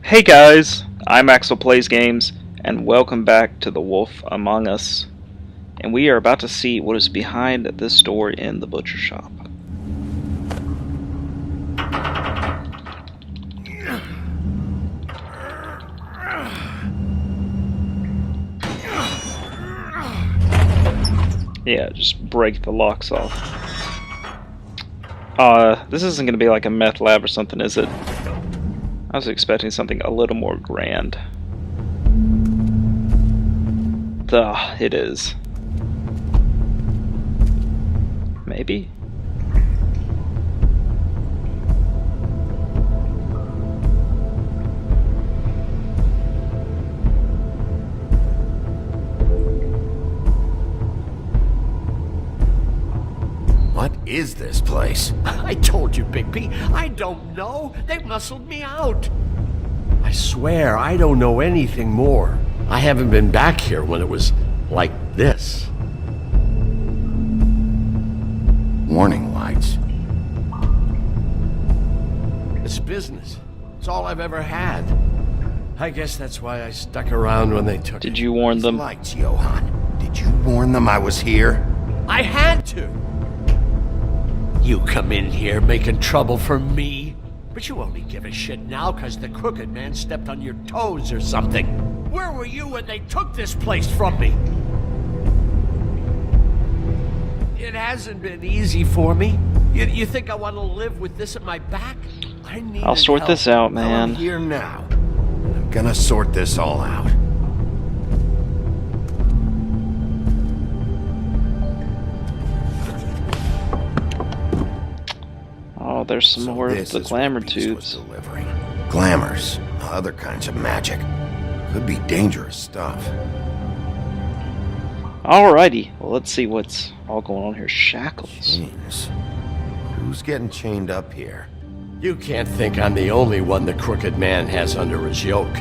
Hey guys, I'm AxelPlaysGames, and welcome back to The Wolf Among Us. And we are about to see what is behind this door in the butcher shop. Yeah, just break the locks off. This isn't going to be like a meth lab or something, is it? I was expecting something a little more grand. Duh, it is. Maybe? What is this place? I told you, Big P. I don't know. They muscled me out. I swear, I don't know anything more. I haven't been back here when it was like this. Warning lights. It's business. It's all I've ever had. I guess that's why I stuck around when they took Did it. you warn them? Lights, Johann. Did you warn them I was here? I had to. You come in here making trouble for me. But you only give a shit now because the crooked man stepped on your toes or something. Where were you when they took this place from me? It hasn't been easy for me. You think I want to live with this at my back? I need I'll sort this out, Well, I'm man. here now. I'm gonna sort this all out. Oh, there's some more of This the is glamour what Beast was tubes. delivering. Glamours, other kinds of magic. Could be dangerous stuff. Alrighty, well let's see what's all going on here. Shackles. Jeez. Who's getting chained up here? You can't think I'm the only one the crooked man has under his yoke.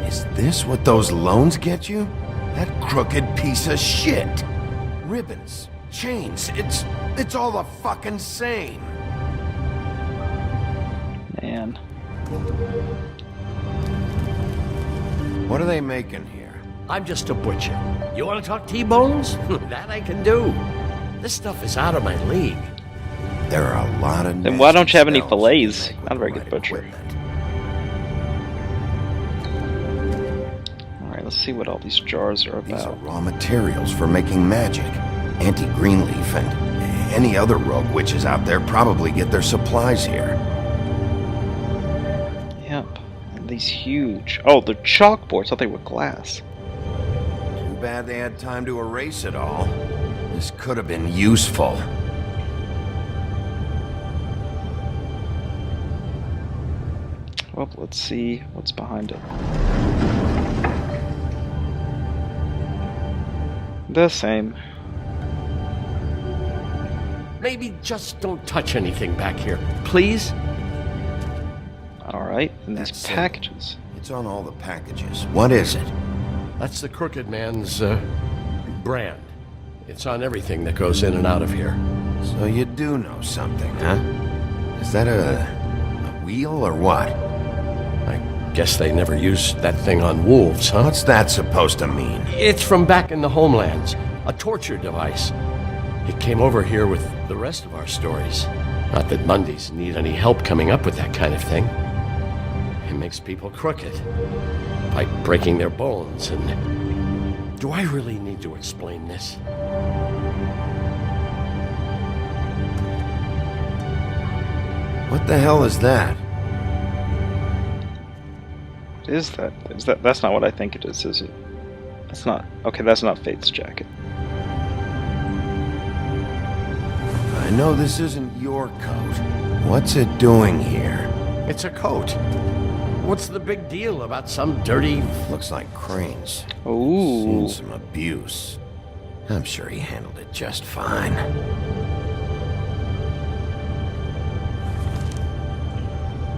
Is this what those loans get you? That crooked piece of shit. Ribbons, chains, it's all the fucking same. Man. What are they making here? I'm just a butcher. You want to talk T-bones? That I can do. This stuff is out of my league. There are a lot of. Then why don't you have any nasty fillets? smells if you Not a very make good the right butcher. equipment. Alright, let's see what all these jars are These are about. raw materials for making magic. Anti-Greenleaf and any other rogue witches out there probably get their supplies here. Yep. And these huge... Oh, they're chalkboards. I thought they were glass. Too bad they had time to erase it all. This could have been useful. Well, let's see what's behind it. The same. Maybe just don't touch anything back here, please? Alright, and these That's it. packages. It's on all the packages. What is it? That's the crooked man's, brand. It's on everything that goes in and out of here. So you do know something, huh? Is that a wheel or what? I guess they never used that thing on wolves, huh? What's that supposed to mean? It's from back in the homelands. A torture device. It came over here with the rest of our stories. Not that Mondays need any help coming up with that kind of thing. It makes people crooked. By breaking their bones and... Do I really need to explain this? What the hell is that? Is that? That's not what I think it is it? That's not... Okay, that's not Faith's jacket. I know this isn't your coat. What's it doing here? It's a coat. What's the big deal about some dirty... Looks like Crane's. Ooh. Seen some abuse. I'm sure he handled it just fine.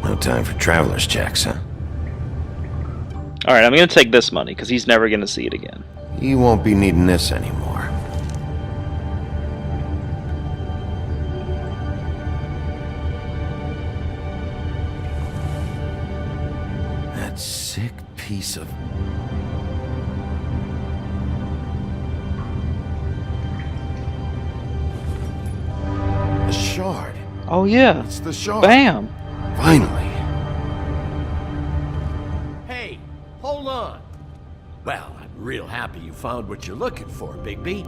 No time for traveler's checks, huh? Alright, I'm gonna take this money, because he's never gonna see it again. You won't be needing this anymore. Sick piece of... A shard. Oh yeah. It's the shard. Bam. Finally. Hey, hold on. Well, I'm real happy you found what you're looking for, Bigby.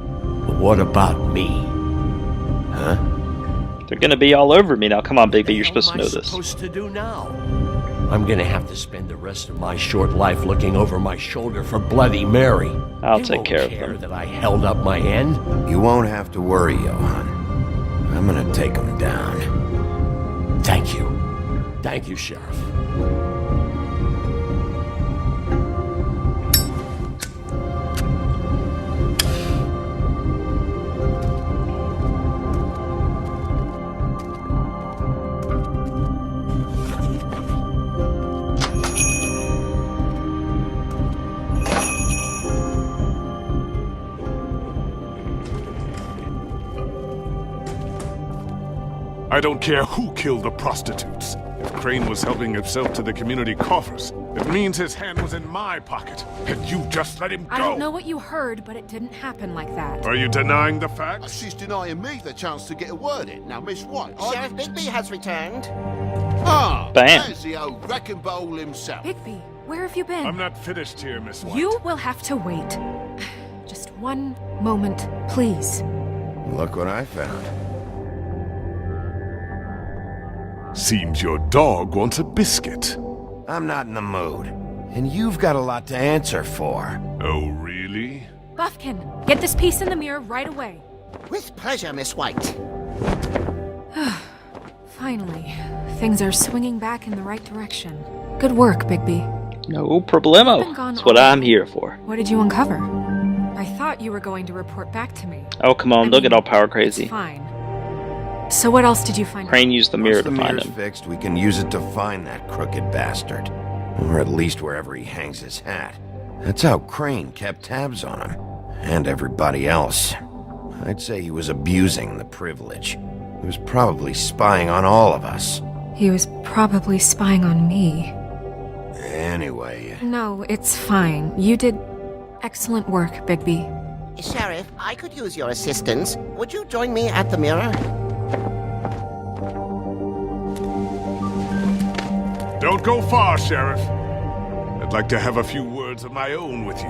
But what about me? Huh? They're gonna be all over me now. Come on, Bigby. You're supposed to know What am I this. supposed to do now? I'm gonna have to spend the rest of my short life looking over my shoulder for Bloody Mary. I'll They take won't care of care them. that I held up my end. You won't have to worry, Johan. I'm gonna take him down. Thank you. Thank you, Sheriff. I don't care who killed the prostitutes. If Crane was helping himself to the community coffers, it means his hand was in my pocket, and you just let him go. I don't know what you heard, but it didn't happen like that. Are you denying the facts? She's denying me the chance to get a word in. Now, Miss White, Sheriff Bigby has returned. Bam. there's the old wrecking ball himself. Bigby, where have you been? I'm not finished here, Miss White. You will have to wait. Just one moment, please. Look what I found. Seems your dog wants a biscuit. I'm not in the mood. And you've got a lot to answer for. Oh, really? Buffkin, get this piece in the mirror right away. With pleasure, Miss White. Finally, things are swinging back in the right direction. Good work, Bigby. No problemo. Been gone That's what all I'm day. here for. What did you uncover? I thought you were going to report back to me. Oh come on, I don't mean, get all power it's crazy. fine. So what else did you find? Crane used the mirror Once the to find mirror's him. fixed, we can use it to find that crooked bastard. Or at least wherever he hangs his hat. That's how Crane kept tabs on him. And everybody else. I'd say he was abusing the privilege. He was probably spying on all of us. He was probably spying on me. Anyway, No, it's fine. You did excellent work, Bigby. Sheriff, I could use your assistance. Would you join me at the mirror? Don't go far, Sheriff. I'd like to have a few words of my own with you.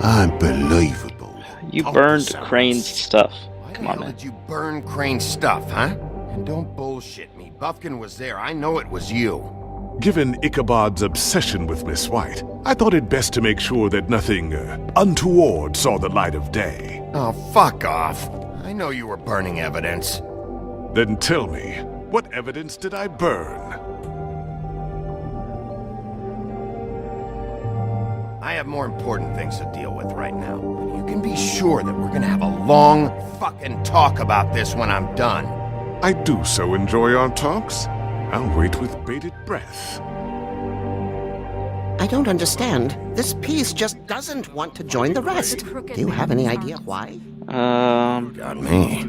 Unbelievable. You Talk burned to Crane's stuff. why Come the on, hell man. did you burn Crane's stuff, huh? And don't bullshit me. Buffkin was there. I know it was you. Given Ichabod's obsession with Miss White, I thought it best to make sure that nothing untoward saw the light of day. Oh, fuck off. I know you were burning evidence. Then tell me, what evidence did I burn? I have more important things to deal with right now. But you can be sure that we're gonna have a long fucking talk about this when I'm done. I do so enjoy our talks. I'll wait with bated breath. I don't understand. This piece just doesn't want to join the rest. Do you have any idea why? Got me.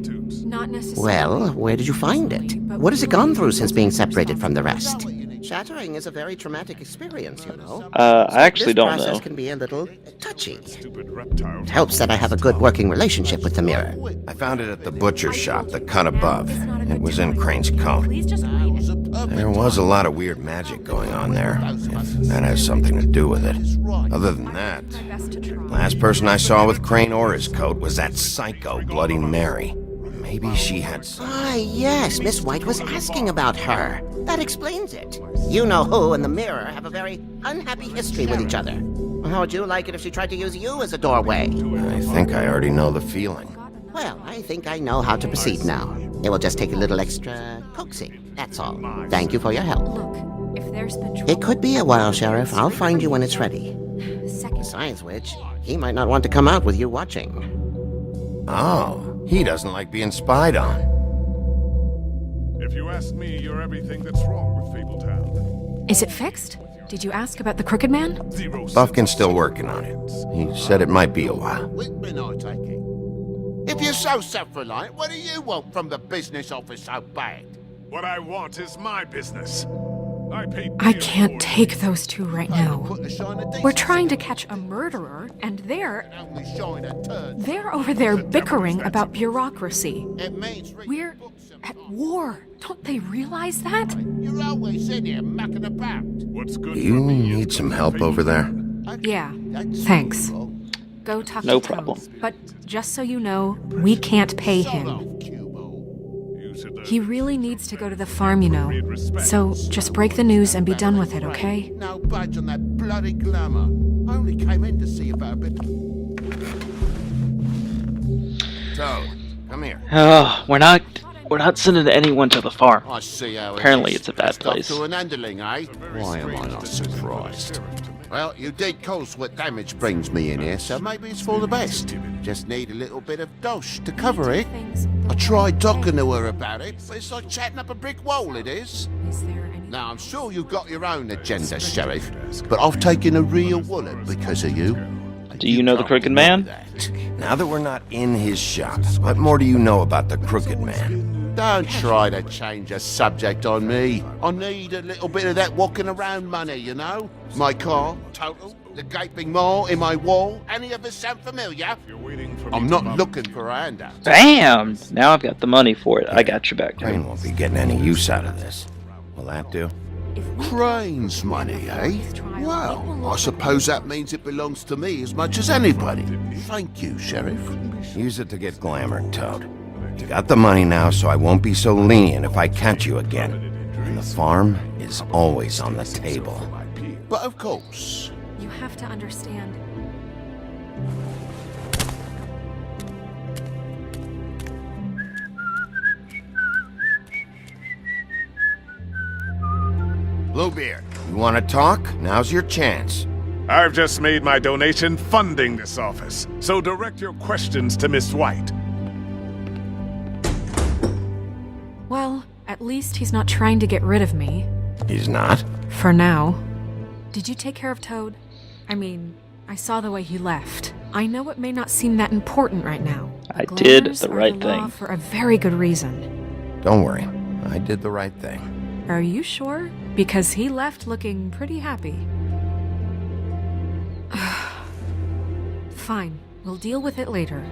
Not necessarily. Well, where did you find it? What has it gone through since being separated from the rest? Shattering is a very traumatic experience, you know. I actually This don't process know. can be a little touchy. Stupid reptile. It helps that I have a good working relationship with the mirror. I found it at the butcher shop, the cut above. It was in Crane's coat. Please just read it. There was a lot of weird magic going on there, if that has something to do with it. Other than that, Best to try. last person I saw with Crane or his coat was that psycho Bloody Mary. Maybe she had some... Ah, yes, Miss White was asking about her. That explains it. You know who and the mirror have a very unhappy history with each other. How would you like it if she tried to use you as a doorway? I think I already know the feeling. Well, I think I know how to proceed now. It will just take a little extra coaxing, that's all. Thank you for your help. Look, if there's been trouble, It could be a while, Sheriff. I'll find you when it's ready. second. Besides which, he might not want to come out with you watching. Oh, he doesn't like being spied on. If you ask me, you're everything that's wrong with Fabletown. Is it fixed? Did you ask about the Crooked Man? Zero Buffkin's still working on it. He said it might be a while. Whitman, I take it. If you're so self-reliant, what do you want from the business office so bad? What I want is my business. I can't take those two right now. We're trying to catch a murderer, and they're over there bickering about bureaucracy. We're at war. Don't they realize that? You're always in here mucking about. What's good Do you need some help over there? Yeah, thanks. Go talk No to Toad. problem. But just so you know, we can't pay him. He really needs to go to the farm, you know. So just break the news and be done with it, okay? No budge on that bloody glamour. I only came in to see about a bit. Toad, come here. Oh, we're not sending anyone to the farm. I see how it Apparently is. it's a bad Let's go place. to an underling, eh? Why am I not surprised? Well, you did cause what damage brings me in here, so maybe it's for the best. Just need a little bit of dosh to cover it. I tried talking to her about it, but it's like chatting up a brick wall, it is. Is there any... Now, I'm sure you've got your own agenda, Sheriff, but I've taken a real wallet because of you. Do you know the Crooked Man? Now that we're not in his shop, what more do you know about the Crooked Man? Don't try to change a subject on me. I need a little bit of that walking around money, you know? My car, total, the gaping maw in my wall. Any of us sound familiar? I'm not looking for a handout. Bam! Now I've got the money for it. I got your back, Crane Toad. won't be getting any use out of this. Will that do? Crane's money, eh? Well, I suppose that means it belongs to me as much as anybody. Thank you, Sheriff. Use it to get glamored, Toad. You got the money now, so I won't be so lenient if I catch you again. And the farm is always on the table. But of course. You have to understand. Bluebeard, you want to talk? Now's your chance. I've just made my donation funding this office, so direct your questions to Miss White. Well, at least he's not trying to get rid of me. He's not? For now. Did you take care of Toad? I mean, I saw the way he left. I know it may not seem that important right now. I did Glamours the are right law thing. For a very good reason. Don't worry. I did the right thing. Are you sure? Because he left looking pretty happy. Fine, we'll deal with it later.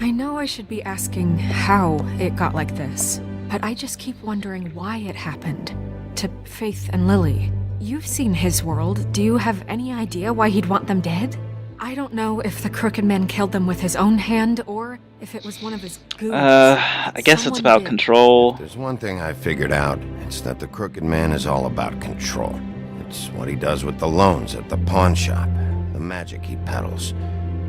I know I should be asking how it got like this, but I just keep wondering why it happened. To Faith and Lily. You've seen his world. Do you have any idea why he'd want them dead? I don't know if the Crooked Man killed them with his own hand, or if it was one of his goons. I guess it's Someone about did. control. There's one thing I figured out. It's that the Crooked Man is all about control. It's what he does with the loans at the pawn shop. The magic he peddles.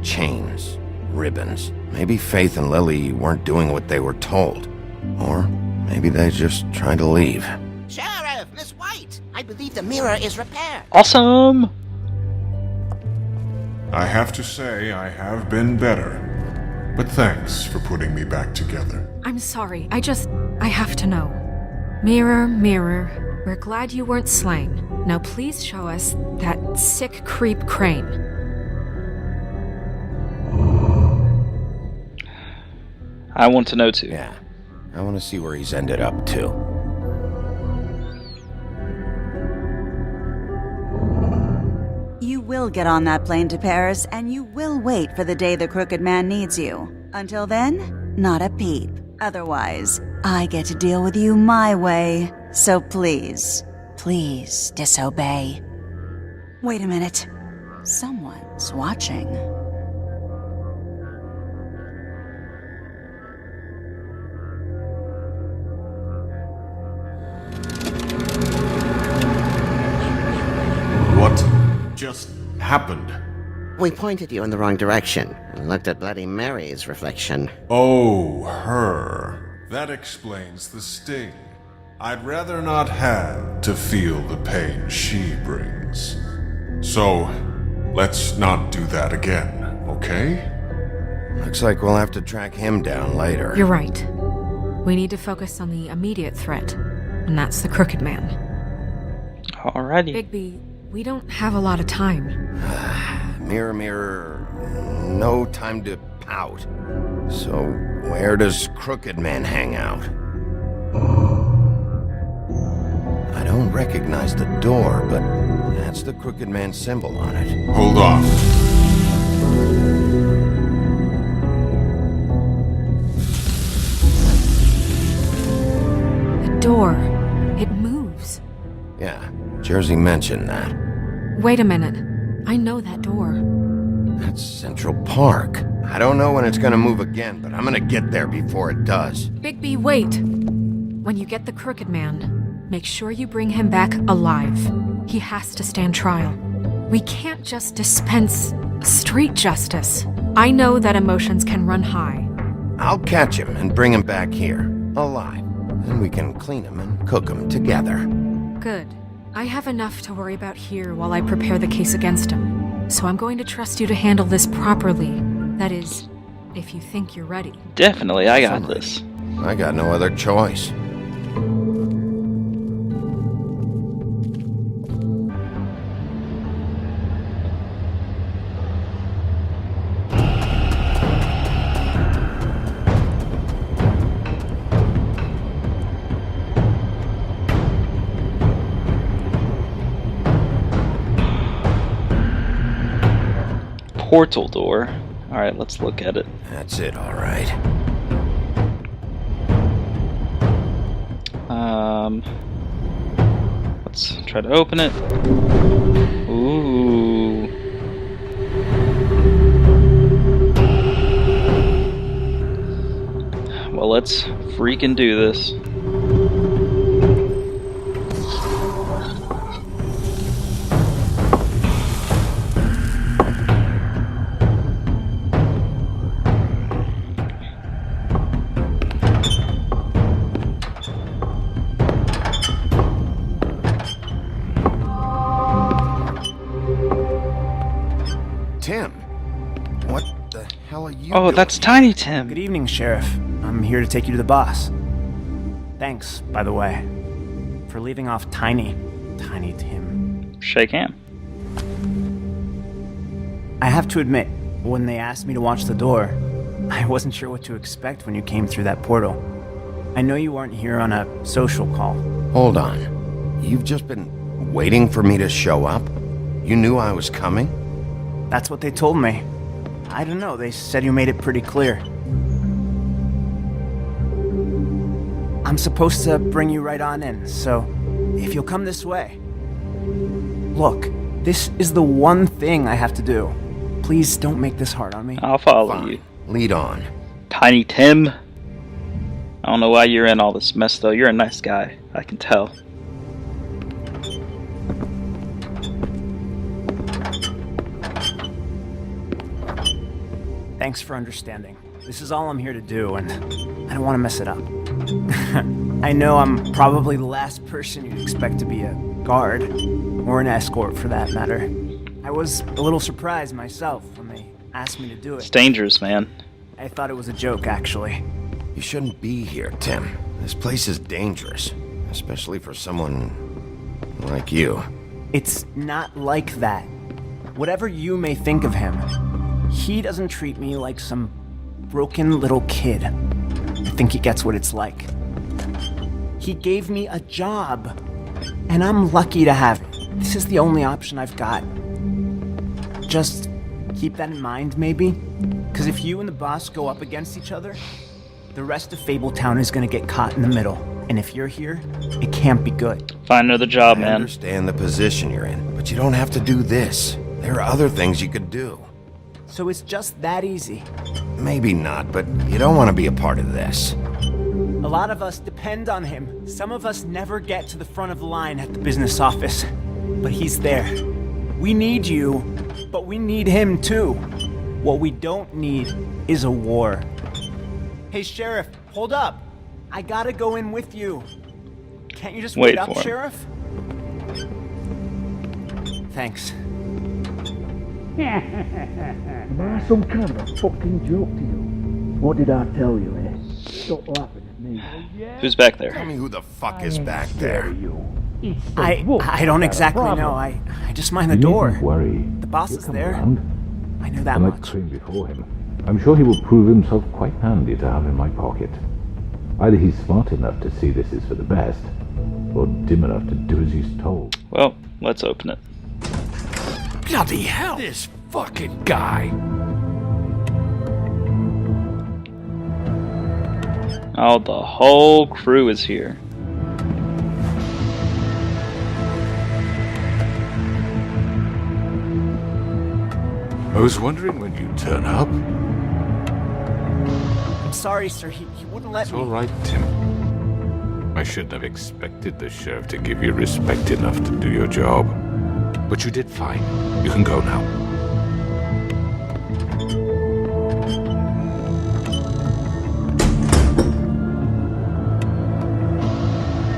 Chains. Ribbons. Maybe Faith and Lily weren't doing what they were told. Or maybe they just tried to leave. Sheriff, Miss White, I believe the mirror is repaired. Awesome! I have to say I have been better. But thanks for putting me back together. I'm sorry, I have to know. Mirror, mirror, we're glad you weren't slain. Now please show us that sick creep Crane. I want to know too. Yeah. I want to see where he's ended up, too. You will get on that plane to Paris, and you will wait for the day the Crooked Man needs you. Until then, not a peep. Otherwise, I get to deal with you my way. So please, please disobey. Wait a minute. Someone's watching. What just happened? We pointed you in the wrong direction and looked at Bloody Mary's reflection. Oh, her. That explains the sting. I'd rather not have to feel the pain she brings. So, let's not do that again, okay? Looks like we'll have to track him down later. You're right. We need to focus on the immediate threat, and that's the Crooked Man. Alrighty. Bigby, we don't have a lot of time. Mirror, mirror, no time to pout. So, where does Crooked Man hang out? I don't recognize recognize the door, but that's the Crooked Man symbol on it. Hold on. The door. It moves. Yeah, Jersey mentioned that. Wait a minute. I know that door. That's Central Park. I don't know when it's gonna move again, but I'm gonna get there before it does. Bigby, wait! When you get the Crooked Man, make sure you bring him back alive. He has to stand trial. We can't just dispense street justice. I know that emotions can run high. I'll catch him and bring him back here, alive. Then we can clean him and cook him together. Good. I have enough to worry about here while I prepare the case against him. So I'm going to trust you to handle this properly. That is, if you think you're ready. Definitely, I got this. I got no other choice. Portal door. Alright, let's look at it. That's it, alright. Let's try to open it. Ooh. Well, let's freaking do this. Tim, what the hell are you Oh, doing? that's Tiny Tim. Good evening, Sheriff. I'm here to take you to the boss. Thanks, by the way, for leaving off Tiny Tim. Shake hand. I have to admit, when they asked me to watch the door, I wasn't sure what to expect when you came through that portal. I know you weren't here on a social call. Hold on. You've just been waiting for me to show up? You knew I was coming? That's what they told me. I don't know, they said you made it pretty clear. I'm supposed to bring you right on in, so if you'll come this way. Look, this is the one thing I have to do. Please don't make this hard on me. I'll follow Fine. you. Lead on. Tiny Tim. I don't know why you're in all this mess, though. You're a nice guy. I can tell. Thanks for understanding. This is all I'm here to do, and I don't want to mess it up. I know I'm probably the last person you'd expect to be a guard, or an escort for that matter. I was a little surprised myself when they asked me to do It's it. dangerous, man. I thought it was a joke, actually. You shouldn't be here, Tim. This place is dangerous, especially for someone like you. It's not like that. Whatever you may think of him, he doesn't treat me like some broken little kid. I think he gets what it's like. He gave me a job, and I'm lucky to have it. This is the only option I've got. Just keep that in mind, maybe? Because if you and the boss go up against each other, the rest of Fabletown is going to get caught in the middle. And if you're here, it can't be good. Find another job, I man. understand the position you're in, but you don't have to do this. There are other things you could do. So it's just that easy. Maybe not, but you don't want to be a part of this. A lot of us depend on him. Some of us never get to the front of the line at the business office. But he's there. We need you, but we need him too. What we don't need is a war. Hey, Sheriff, hold up. I gotta go in with you. Can't you just wait Wait up, for him. Sheriff? Thanks. Am I some kind of a fucking joke to you? What did I tell you, eh? Stop laughing at me. Who's back there? Tell me who the fuck is back there. I don't exactly know. I just mind the door. Worry. The boss is there. I know that I like much. train before him. I'm sure he will prove himself quite handy to have in my pocket. Either he's smart enough to see this is for the best, but Dim'll have to do as he's told. Well, let's open it. Bloody hell! This fucking guy! Oh, the whole crew is here. I was wondering when you'd turn up. I'm sorry, sir. He wouldn't let It's me. all right, Tim. I shouldn't have expected the sheriff to give you respect enough to do your job. But you did fine. You can go now.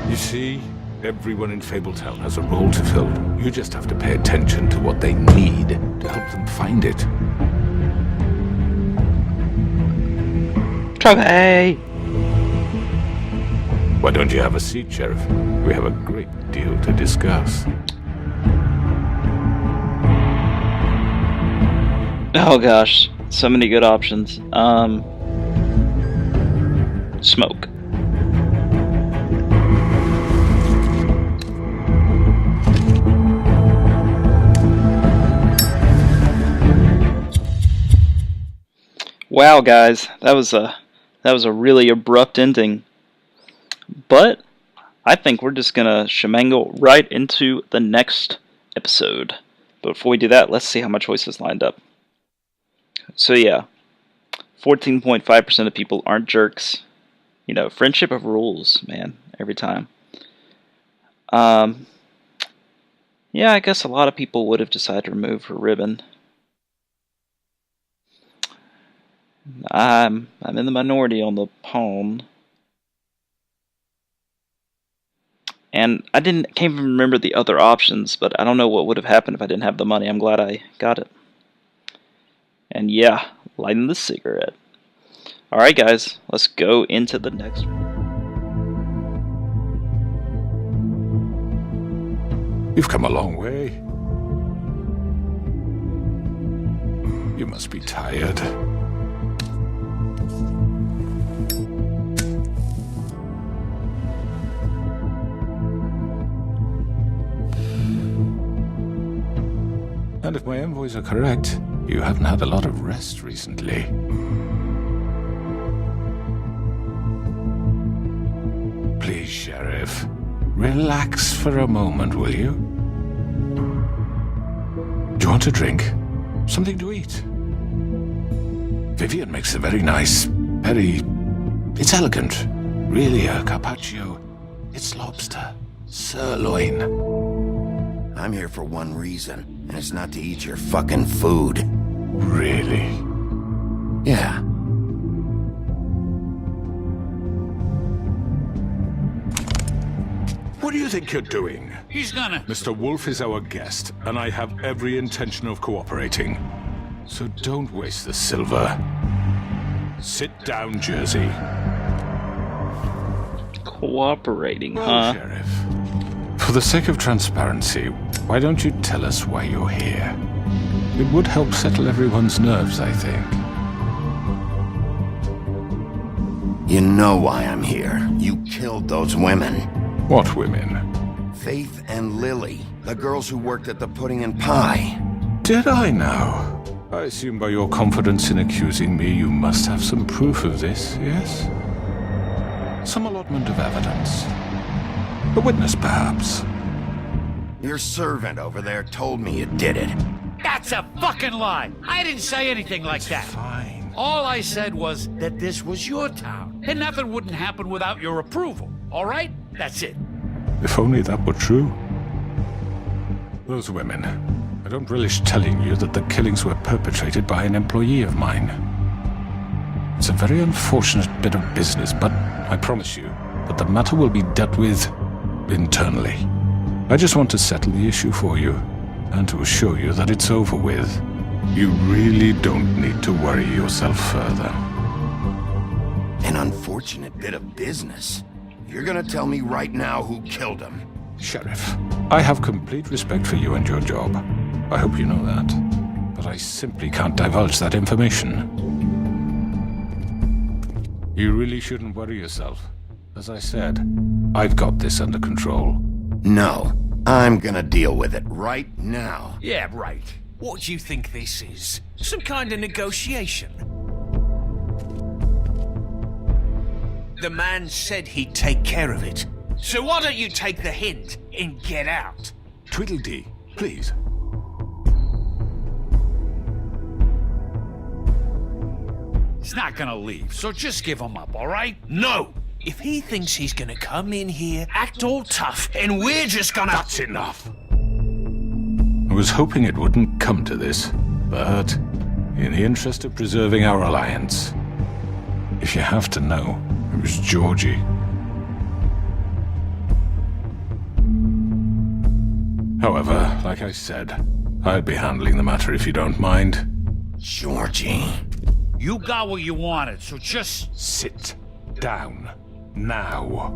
You see, everyone in Fabletown has a role to fill. You just have to pay attention to what they need to help them find it. Trophy! Why don't you have a seat, Sheriff? We have a great deal to discuss. Oh gosh, so many good options. Smoke. Wow, guys, that was a really abrupt ending. But I think we're just gonna shemangle right into the next episode. But before we do that, let's see how my choices lined up. So yeah, 14.5% of people aren't jerks. You know, friendship of rules, man, every time. Yeah, I guess a lot of people would have decided to remove her ribbon. I'm in the minority on the pawn. And I can't even remember the other options, but I don't know what would have happened if I didn't have the money. I'm glad I got it. And yeah, lighting the cigarette. Alright guys, let's go into the next one. You've come a long way. You must be tired. And if my envoys are correct, you haven't had a lot of rest recently. Please, Sheriff, relax for a moment, will you? Do you want a drink? Something to eat? Vivian makes a very nice, it's elegant. Really a carpaccio. It's lobster. Sirloin. I'm here for one reason, and it's not to eat your fucking food. Really? Yeah. What do you think you're doing? He's gonna... Mr. Wolf is our guest, and I have every intention of cooperating. So don't waste the silver. Sit down, Jersey. Cooperating, Well, huh? Sheriff, for the sake of transparency, why don't you tell us why you're here? It would help settle everyone's nerves, I think. You know why I'm here. You killed those women. What women? Faith and Lily, the girls who worked at the Pudding and Pie. Did I now? I assume by your confidence in accusing me, you must have some proof of this, yes? Some allotment of evidence. A witness, perhaps. Your servant over there told me you did it. That's a fucking lie! I didn't say anything like that. Fine. All I said was that this was your town, and nothing wouldn't happen without your approval. All right? That's it. If only that were true. Those women. I don't relish telling you that the killings were perpetrated by an employee of mine. It's a very unfortunate bit of business, but I promise you that the matter will be dealt with internally. I just want to settle the issue for you, and to assure you that it's over with. You really don't need to worry yourself further. An unfortunate bit of business. You're gonna tell me right now who killed him. Sheriff, I have complete respect for you and your job. I hope you know that. But I simply can't divulge that information. You really shouldn't worry yourself. As I said, I've got this under control. No, I'm gonna deal with it right now. Yeah, right. What do you think this is? Some kind of negotiation? The man said he'd take care of it. So why don't you take the hint and get out? Tweedledee, please. He's not gonna leave, so just give him up, all right? No! If he thinks he's gonna come in here, act all tough, and we're just gonna... That's enough. I was hoping it wouldn't come to this, but in the interest of preserving our alliance, if you have to know, it was Georgie. However, like I said, I'd be handling the matter if you don't mind. Georgie. You got what you wanted, so just... Sit down. Now.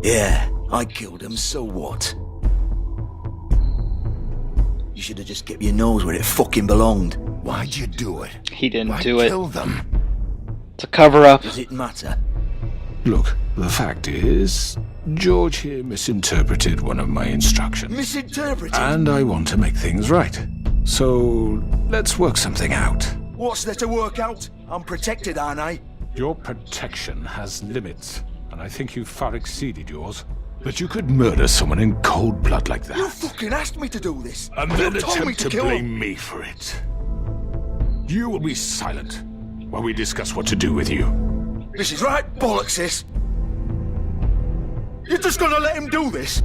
Yeah, I killed him, so what? You should have just kept your nose where it fucking belonged. Why'd you do it? He didn't Why do it. kill them? It's a cover-up. Does it matter? Look, the fact is, George here misinterpreted one of my instructions. Misinterpreted? And I want to make things right. So, let's work something out. What's there to work out? I'm protected, aren't I? Your protection has limits, and I think you've far exceeded yours. But you could murder someone in cold blood like that. You fucking asked me to do this. And You then told me attempt to kill blame him. me for it. You will be silent while we discuss what to do with you. This is right bollocks, this. You're just gonna let him do this?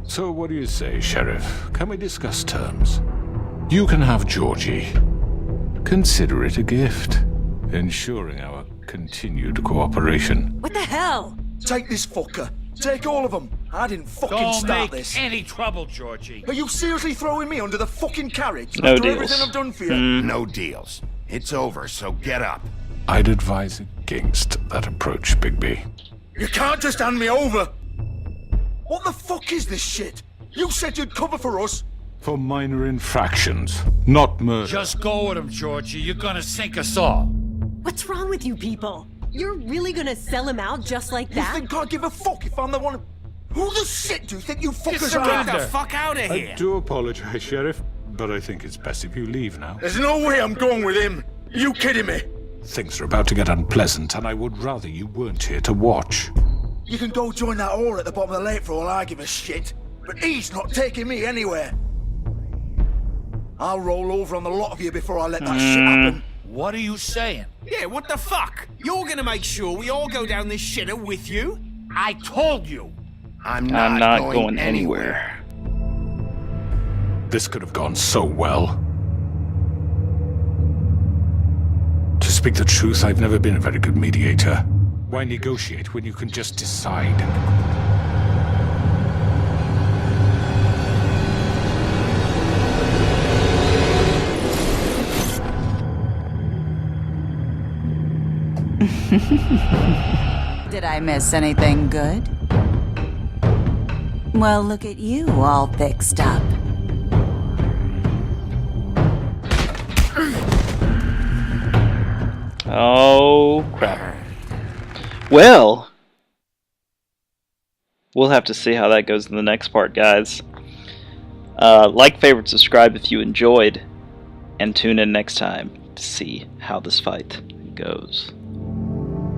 So what do you say, Sheriff? Can we discuss terms? You can have Georgie. Consider it a gift, ensuring our continued cooperation. What the hell? Take this fucker. Take all of them. I didn't fucking Don't start make this. any trouble, Georgie. Are you seriously throwing me under the fucking carriage No after deals. everything I've done for you? No deals. It's over, so get up. I'd advise against that approach, Bigby. You can't just hand me over. What the fuck is this shit? You said you'd cover for us. For minor infractions, not murder. Just go with him, Georgie. You're gonna sink us all. What's wrong with you people? You're really gonna sell him out just like You that? think I give a fuck if I'm the one? Who the shit do you think you fuckers surrender. are? Get the fuck out of I here! do apologize, Sheriff, but I think it's best if you leave now. There's no way I'm going with him. Are you kidding me? Things are about to get unpleasant, and I would rather you weren't here to watch. You can go join that whore at the bottom of the lake for all I give a shit. But he's not taking me anywhere. I'll roll over on the lot of you before I let that shit happen. What are you saying? Yeah, what the fuck? You're gonna make sure we all go down this shitter with you? I told you. I'm I'm not not going, going anywhere. This could have gone so well. To speak the truth, I've never been a very good mediator. Why negotiate when you can just decide? Did I miss anything good? Well, look at you, all fixed up. Oh, crap. Well, we'll have to see how that goes in the next part, guys. Like, favorite, subscribe if you enjoyed, and tune in next time to see how this fight goes.